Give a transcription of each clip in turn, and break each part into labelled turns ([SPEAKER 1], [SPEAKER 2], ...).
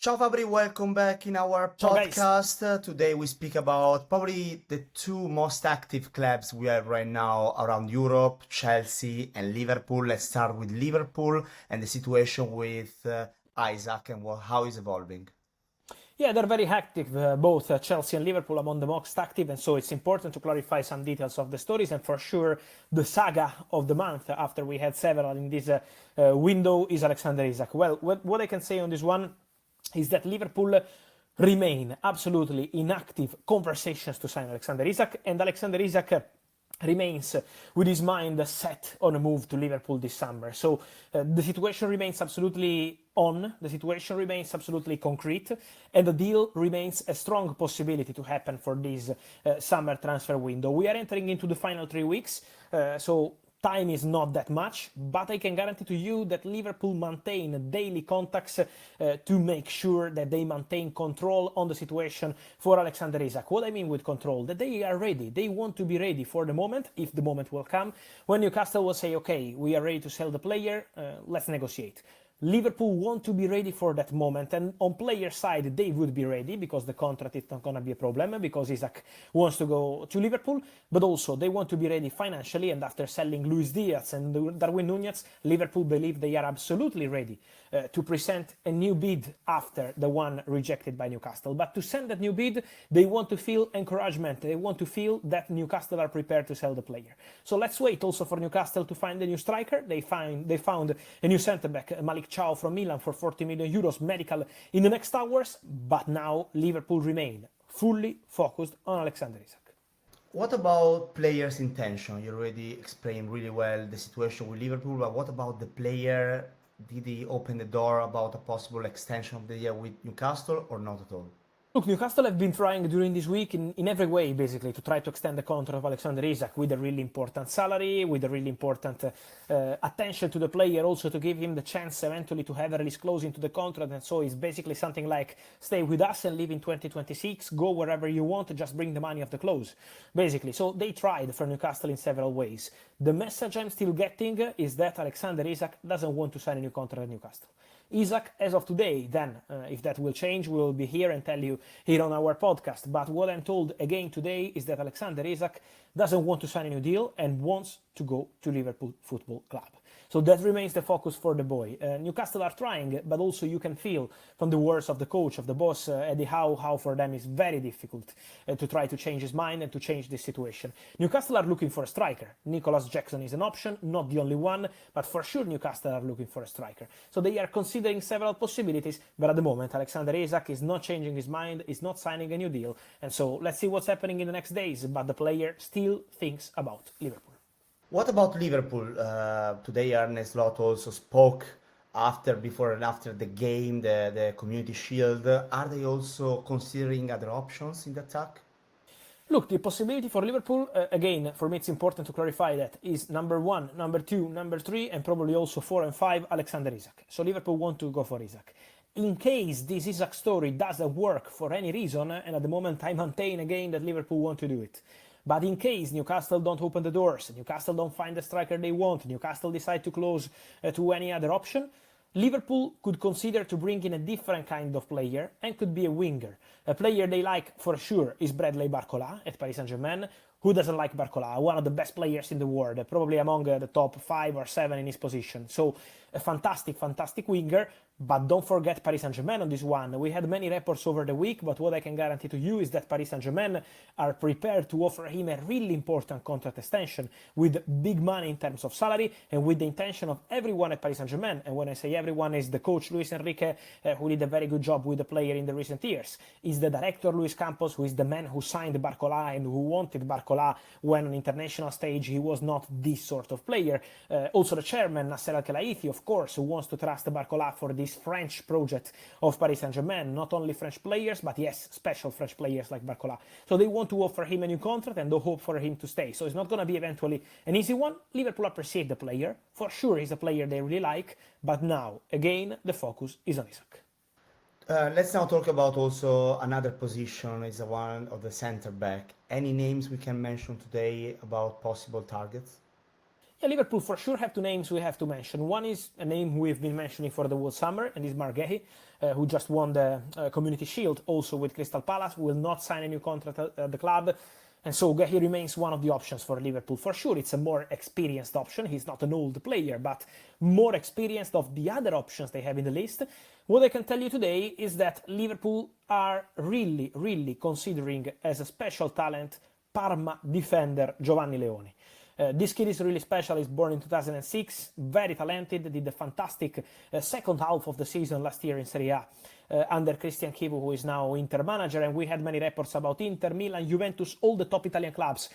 [SPEAKER 1] Ciao Fabri, welcome back in our
[SPEAKER 2] Ciao guys.
[SPEAKER 1] podcast. Today we speak about probably the two most active clubs we have right now around Europe, Chelsea and Liverpool. Let's start with Liverpool and the situation with Isaac and how it's evolving.
[SPEAKER 2] Yeah, they're very active, both Chelsea and Liverpool among the most active, and so it's important to clarify some details of the stories. And for sure, the saga of the month, after we had several in this window, is Alexander Isak. Well, what I can say on this one is that Liverpool remain absolutely in active conversations to sign Alexander Isak, and Alexander Isak remains with his mind set on a move to Liverpool this summer. So the situation remains absolutely on, the situation remains absolutely concrete, and the deal remains a strong possibility to happen for this summer transfer window. We are entering into the final 3 weeks, so time is not that much, but I can guarantee to you that Liverpool maintain daily contacts to make sure that they maintain control on the situation for Alexander Isak. What I mean with control, that they are ready. They want to be ready for the moment, if the moment will come, when Newcastle will say, okay, we are ready to sell the player, let's negotiate. Liverpool want to be ready for that moment, and on player side they would be ready because the contract is not going to be a problem because Isak wants to go to Liverpool, but also they want to be ready financially, and after selling Luis Diaz and Darwin Nunez, Liverpool believe they are absolutely ready to present a new bid after the one rejected by Newcastle. But to send that new bid, they want to feel encouragement, they want to feel that Newcastle are prepared to sell the player. So let's wait also for Newcastle to find a new striker. They found a new centre-back, Malik Chow from Milan for 40 million euros medical in the next hours, but now Liverpool remain fully focused on Alexander Isak.
[SPEAKER 1] What about players' intention? You already explained really well the situation with Liverpool, but what about the player? Did he open the door about a possible extension of the year with Newcastle or not at all?
[SPEAKER 2] Look, Newcastle have been trying during this week in every way, basically, to try to extend the contract of Alexander Isak with a really important salary, with a really important attention to the player, also to give him the chance eventually to have a release clause into the contract. And so it's basically something like stay with us and live in 2026, go wherever you want, just bring the money of the clause, basically. So they tried for Newcastle in several ways. The message I'm still getting is that Alexander Isak doesn't want to sign a new contract at Newcastle. Isak, as of today, then, if that will change, we will be here and tell you here on our podcast. But what I'm told again today is that Alexander Isak doesn't want to sign a new deal and wants to go to Liverpool Football Club. So that remains the focus for the boy. Newcastle are trying, but also you can feel from the words of the coach, of the boss, Eddie Howe, how for them is very difficult to try to change his mind and to change this situation. Newcastle are looking for a striker. Nicholas Jackson is an option, not the only one, but for sure Newcastle are looking for a striker. So they are considering several possibilities, but at the moment Alexander Isak is not changing his mind, is not signing a new deal, and so let's see what's happening in the next days, but the player still thinks about Liverpool.
[SPEAKER 1] What about Liverpool? Today, Arne Slot also spoke before, and after the game, the Community Shield. Are they also considering other options in the attack?
[SPEAKER 2] Look, the possibility for Liverpool, again, for me it's important to clarify that, is number 1, number 2, number 3, and probably also 4 and 5, Alexander Isak. So Liverpool want to go for Isak. In case this Isak story doesn't work for any reason, and at the moment I maintain again that Liverpool want to do it, but in case Newcastle don't open the doors, Newcastle don't find the striker they want, Newcastle decide to close to any other option, Liverpool could consider to bring in a different kind of player and could be a winger. A player they like for sure is Bradley Barcola at Paris Saint-Germain. Who doesn't like Barcola? One of the best players in the world, probably among the top 5 or 7 in his position. So a fantastic winger, but don't forget Paris Saint-Germain on this one. We had many reports over the week, but what I can guarantee to you is that Paris Saint-Germain are prepared to offer him a really important contract extension with big money in terms of salary and with the intention of everyone at Paris Saint-Germain. And when I say everyone, is the coach Luis Enrique, who did a very good job with the player in the recent years, is the director Luis Campos, who is the man who signed Barcola and who wanted Barcola when on international stage he was not this sort of player. Also the chairman Nasser Al-Khelaifi, of course, who wants to trust Barcola for this French project of Paris Saint-Germain. Not only French players, but yes, special French players like Barcola. So they want to offer him a new contract and they hope for him to stay. So it's not going to be eventually an easy one. Liverpool appreciate the player. For sure he's a player they really like. But now, again, the focus is on Isak.
[SPEAKER 1] Let's now talk about also another position, is the one of the center back. Any names we can mention today about possible targets?
[SPEAKER 2] Yeah, Liverpool for sure have two names we have to mention. One is a name we've been mentioning for the whole summer, and is Marc Guéhi, who just won the Community Shield also with Crystal Palace, will not sign a new contract at the club. And so Guéhi remains one of the options for Liverpool for sure. It's a more experienced option. He's not an old player, but more experienced of the other options they have in the list. What I can tell you today is that Liverpool are really considering as a special talent Parma defender Giovanni Leoni. This kid is really special. He's born in 2006, very talented, did a fantastic second half of the season last year in Serie A under Cristian Chivu, who is now Inter manager, and we had many reports about Inter, Milan, Juventus, all the top Italian clubs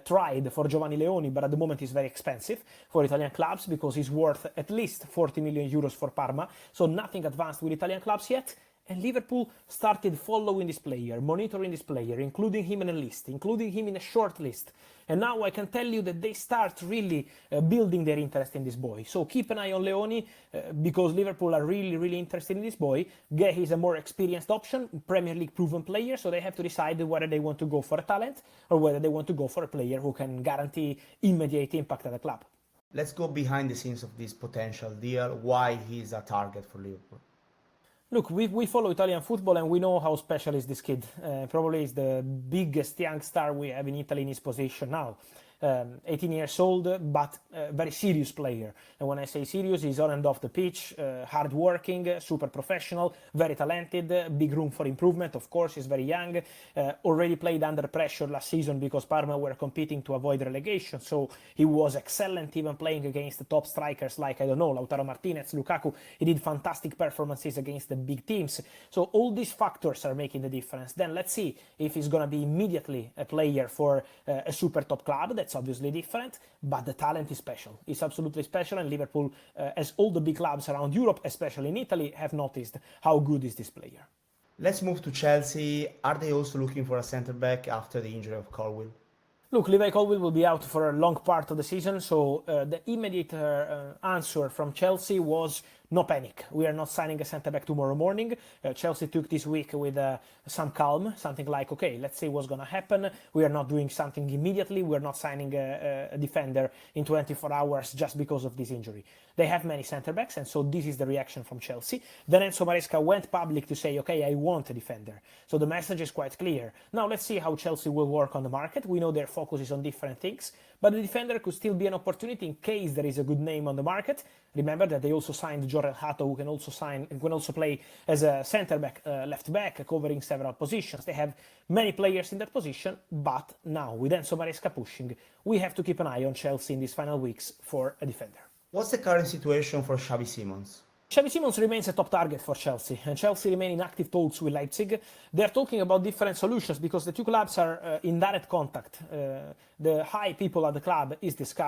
[SPEAKER 2] tried for Giovanni Leoni, but at the moment he's very expensive for Italian clubs because he's worth at least 40 million euros for Parma, so nothing advanced with Italian clubs yet. And Liverpool started following this player, monitoring this player, including him in a list, including him in a short list. And now I can tell you that they start really building their interest in this boy. So keep an eye on Leoni because Liverpool are really interested in this boy. Guéhi is a more experienced option, Premier League proven player, so they have to decide whether they want to go for a talent or whether they want to go for a player who can guarantee immediate impact at the club.
[SPEAKER 1] Let's go behind the scenes of this potential deal, why he's a target for Liverpool.
[SPEAKER 2] Look, we follow Italian football and we know how special is this kid. Probably is the biggest young star we have in Italy in his position now. 18 years old, but a very serious player. And when I say serious, he's on and off the pitch, hard-working, super professional, very talented, big room for improvement. Of course, he's very young, already played under pressure last season because Parma were competing to avoid relegation. So he was excellent even playing against the top strikers like, I don't know, Lautaro Martinez, Lukaku. He did fantastic performances against the big teams. So all these factors are making the difference. Then let's see if he's going to be immediately a player for a super top club. That's obviously different, but the talent is special. It's absolutely special, and Liverpool, as all the big clubs around Europe, especially in Italy, have noticed how good is this player.
[SPEAKER 1] Let's move to Chelsea. Are they also looking for a centre-back after the injury of Colwill?
[SPEAKER 2] Look, Levi Colwill will be out for a long part of the season, so the immediate answer from Chelsea was no panic. We are not signing a centre-back tomorrow morning. Chelsea took this week with some calm, something like, okay, let's see what's going to happen. We are not doing something immediately. We're not signing a defender in 24 hours just because of this injury. They have many centre-backs, and so this is the reaction from Chelsea. Then Enzo Maresca went public to say, okay, I want a defender. So the message is quite clear. Now let's see how Chelsea will work on the market. We know their focus is on different things, but the defender could still be an opportunity in case there is a good name on the market. Remember that they also signed Jorel Hato, who can also play as a centre-back, left-back, covering several positions. They have many players in that position, but now with Enzo Maresca pushing, we have to keep an eye on Chelsea in these final weeks for a defender.
[SPEAKER 1] What's the current situation for Xavi Simons?
[SPEAKER 2] Xavi Simons remains a top target for Chelsea, and Chelsea remain in active talks with Leipzig. They're talking about different solutions because the two clubs are in direct contact. The high people at the club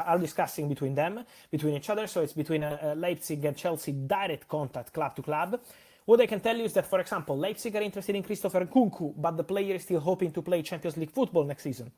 [SPEAKER 2] are discussing between each other, so it's between Leipzig and Chelsea direct contact club to club. What I can tell you is that, for example, Leipzig are interested in Christopher Nkunku, but the player is still hoping to play Champions League football next season.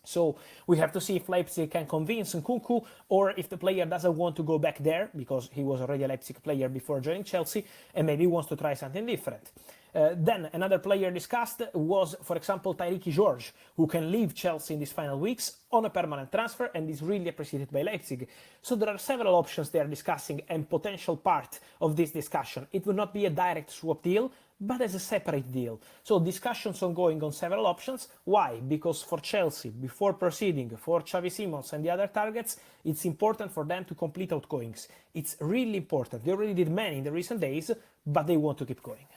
[SPEAKER 2] So we have to see if Leipzig can convince Nkunku or if the player doesn't want to go back there because he was already a Leipzig player before joining Chelsea and maybe wants to try something different. Then another player discussed was, for example, Tyreke George, who can leave Chelsea in these final weeks on a permanent transfer and is really appreciated by Leipzig. So there are several options they are discussing and potential part of this discussion. It will not be a direct swap deal, but as a separate deal. So discussions ongoing on several options. Why? Because for Chelsea, before proceeding, for Xavi Simons and the other targets, it's important for them to complete outgoings. It's really important. They already did many in the recent days, but they want to keep going.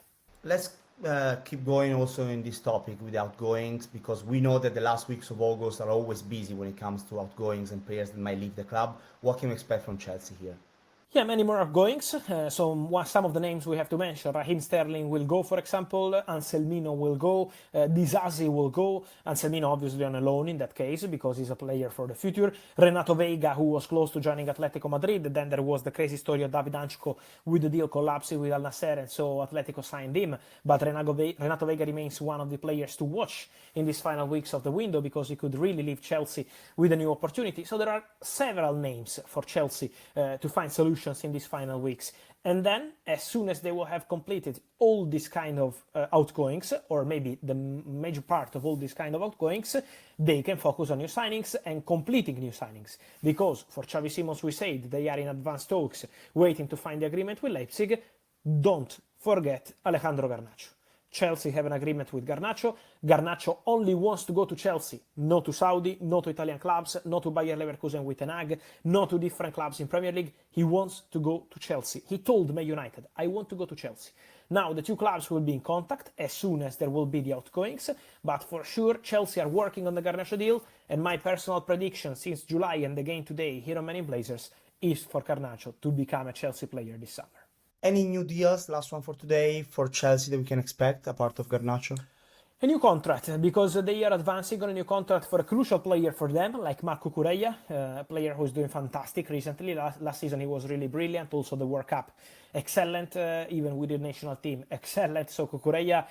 [SPEAKER 1] Let's keep going also in this topic with outgoings, because we know that the last weeks of August are always busy when it comes to outgoings and players that might leave the club. What can we expect from Chelsea here?
[SPEAKER 2] Yeah, many more outgoings. Some of the names we have to mention. Raheem Sterling will go, for example. Anselmino will go. Disasi will go. Anselmino obviously on a loan in that case because he's a player for the future. Renato Veiga, who was close to joining Atletico Madrid. Then there was the crazy story of David Anchko with the deal collapsing with Al Nassr, and so Atletico signed him. But Renato Veiga remains one of the players to watch in these final weeks of the window because he could really leave Chelsea with a new opportunity. So there are several names for Chelsea to find solutions solutions in these final weeks. And then, as soon as they will have completed all these kind of outgoings, or maybe the major part of all these kind of outgoings, they can focus on new signings and completing new signings. Because for Xavi Simons, we said they are in advanced talks, waiting to find the agreement with Leipzig. Don't forget Alejandro Garnacho. Chelsea have an agreement with Garnacho. Garnacho only wants to go to Chelsea, not to Saudi, not to Italian clubs, not to Bayer Leverkusen with Ten Hag, not to different clubs in Premier League. He wants to go to Chelsea. He told Man United, I want to go to Chelsea. Now, the two clubs will be in contact as soon as there will be the outgoings, but for sure, Chelsea are working on the Garnacho deal, and my personal prediction since July and the game today here on Men in Blazers is for Garnacho to become a Chelsea player this summer.
[SPEAKER 1] Any new deals, last one for today, for Chelsea that we can expect, apart of Garnacho?
[SPEAKER 2] A new contract, because they are advancing on a new contract for a crucial player for them, like Marco Cucurella, a player who is doing fantastic recently. Last season he was really brilliant, also the World Cup, excellent, even with the national team, excellent. So Cucurella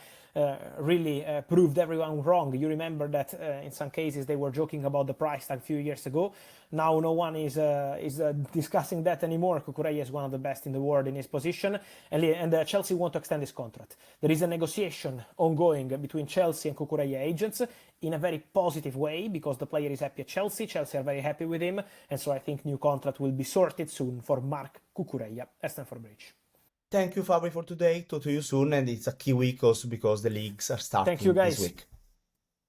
[SPEAKER 2] really proved everyone wrong. You remember that in some cases they were joking about the price tag a few years ago. Now no one is discussing that anymore. Cucurella is one of the best in the world in his position, and Chelsea want to extend his contract. There is a negotiation ongoing between Chelsea and Cucurella agents in a very positive way, because the player is happy at Chelsea. Chelsea are very happy with him, and so I think new contract will be sorted soon for Marc Cucurella at Stamford Bridge.
[SPEAKER 1] Thank you, Fabri, for today. Talk to you soon, and it's a key week also because the leagues are starting
[SPEAKER 2] Thank you, guys.
[SPEAKER 1] this week.